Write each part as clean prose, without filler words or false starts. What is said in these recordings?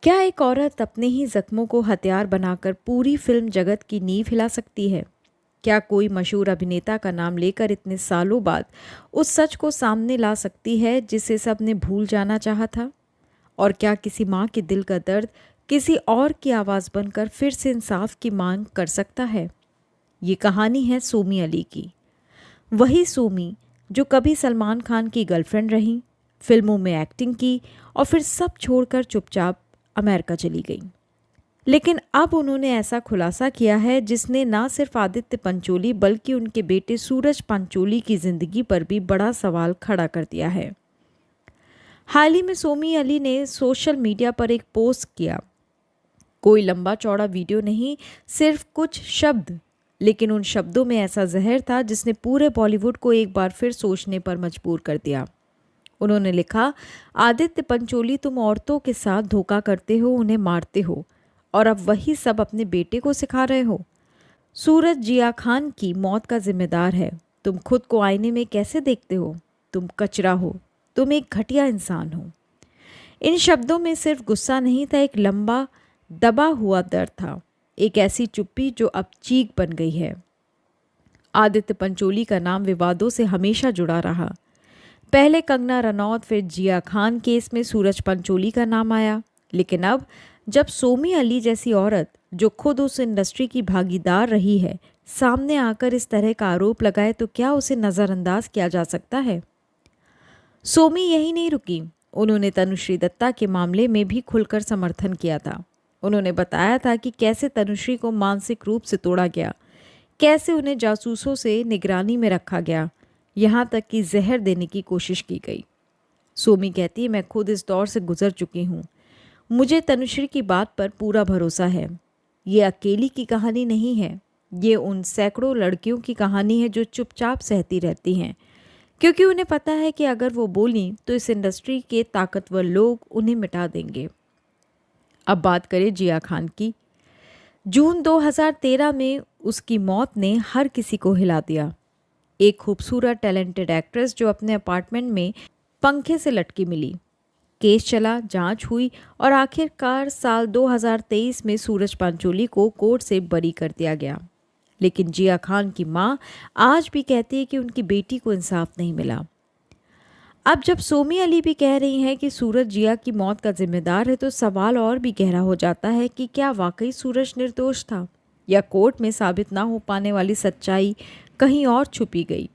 क्या एक औरत अपने ही जख्मों को हथियार बनाकर पूरी फिल्म जगत की नींव हिला सकती है? क्या कोई मशहूर अभिनेता का नाम लेकर इतने सालों बाद उस सच को सामने ला सकती है जिसे सबने भूल जाना चाहा था? और क्या किसी माँ के दिल का दर्द किसी और की आवाज़ बनकर फिर से इंसाफ की मांग कर सकता है? ये कहानी है सोमी अली की। वही सोमी जो कभी सलमान खान की गर्लफ्रेंड रही, फिल्मों में एक्टिंग की और फिर सब छोड़कर चुपचाप अमेरिका चली गई। लेकिन अब उन्होंने ऐसा खुलासा किया है जिसने ना सिर्फ आदित्य पंचोली बल्कि उनके बेटे सूरज पंचोली की जिंदगी पर भी बड़ा सवाल खड़ा कर दिया है। हाल ही में सोमी अली ने सोशल मीडिया पर एक पोस्ट किया। कोई लंबा चौड़ा वीडियो नहीं, सिर्फ कुछ शब्द, लेकिन उन शब्दों में ऐसा जहर था जिसने पूरे बॉलीवुड को एक बार फिर सोचने पर मजबूर कर दिया। उन्होंने लिखा, आदित्य पंचोली, तुम औरतों के साथ धोखा करते हो, उन्हें मारते हो और अब वही सब अपने बेटे को सिखा रहे हो। सूरज जिया खान की मौत का जिम्मेदार है। तुम खुद को आईने में कैसे देखते हो? तुम कचरा हो, तुम एक घटिया इंसान हो। इन शब्दों में सिर्फ गुस्सा नहीं था, एक लंबा दबा हुआ दर्द था, एक ऐसी चुप्पी जो अब चीख बन गई है। आदित्य पंचोली का नाम विवादों से हमेशा जुड़ा रहा। पहले कंगना रनौत, फिर जिया खान केस में सूरज पंचोली का नाम आया। लेकिन अब जब सोमी अली जैसी औरत जो खुद उस इंडस्ट्री की भागीदार रही है सामने आकर इस तरह का आरोप लगाए तो क्या उसे नज़रअंदाज किया जा सकता है? सोमी यही नहीं रुकी, उन्होंने तनुश्री दत्ता के मामले में भी खुलकर समर्थन किया था। उन्होंने बताया था कि कैसे तनुश्री को मानसिक रूप से तोड़ा गया, कैसे उन्हें जासूसों से निगरानी में रखा गया, यहाँ तक कि जहर देने की कोशिश की गई। सोमी कहती है, मैं खुद इस दौर से गुजर चुकी हूँ। मुझे तनुश्री की बात पर पूरा भरोसा है। ये अकेली की कहानी नहीं है, ये उन सैकड़ों लड़कियों की कहानी है जो चुपचाप सहती रहती हैं, क्योंकि उन्हें पता है कि अगर वो बोली तो इस इंडस्ट्री के ताकतवर लोग उन्हें मिटा देंगे। अब बात करें जिया खान की। जून 2013 में उसकी मौत ने हर किसी को हिला दिया। एक खूबसूरत टैलेंटेड एक्ट्रेस जो अपने अपार्टमेंट में पंखे से लटकी मिली। केस चला, जांच हुई और आखिरकार साल 2023 में सूरज पंचोली को कोर्ट से बरी कर दिया गया। लेकिन जिया खान की मां आज भी कहती है कि उनकी बेटी को इंसाफ नहीं मिला। अब जब सोमी अली भी कह रही हैं कि सूरज जिया की मौत का जिम्मेदार है तो सवाल और भी गहरा हो जाता है कि क्या वाकई सूरज निर्दोष था या कोर्ट में साबित ना हो पाने वाली सच्चाई कहीं और छुपी गई।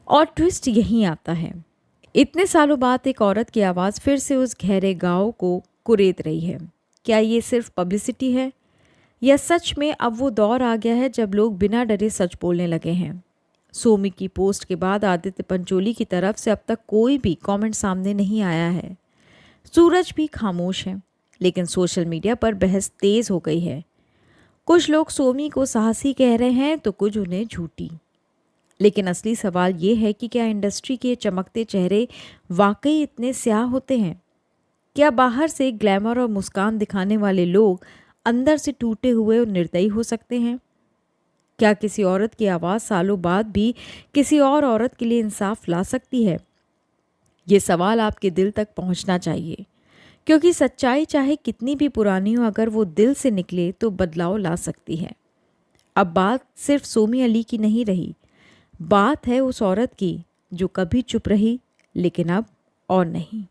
और ट्विस्ट यहीं आता है, इतने सालों बाद एक औरत की आवाज़ फिर से उस गहरे गांव को कुरेद रही है। क्या ये सिर्फ पब्लिसिटी है या सच में अब वो दौर आ गया है जब लोग बिना डरे सच बोलने लगे हैं? सोमी की पोस्ट के बाद आदित्य पंचोली की तरफ से अब तक कोई भी कमेंट सामने नहीं आया है। सूरज भी खामोश है, लेकिन सोशल मीडिया पर बहस तेज हो गई है। कुछ लोग सोमी को साहसी कह रहे हैं तो कुछ उन्हें झूठी। लेकिन असली सवाल ये है कि क्या इंडस्ट्री के चमकते चेहरे वाकई इतने स्याह होते हैं? क्या बाहर से ग्लैमर और मुस्कान दिखाने वाले लोग अंदर से टूटे हुए और निर्दयी हो सकते हैं? क्या किसी औरत की आवाज़ सालों बाद भी किसी और औरत के लिए इंसाफ ला सकती है? ये सवाल आपके दिल तक पहुंचना चाहिए, क्योंकि सच्चाई चाहे कितनी भी पुरानी हो, अगर वो दिल से निकले तो बदलाव ला सकती है। अब बात सिर्फ सोमी अली की नहीं रही, बात है उस औरत की जो कभी चुप रही लेकिन अब और नहीं।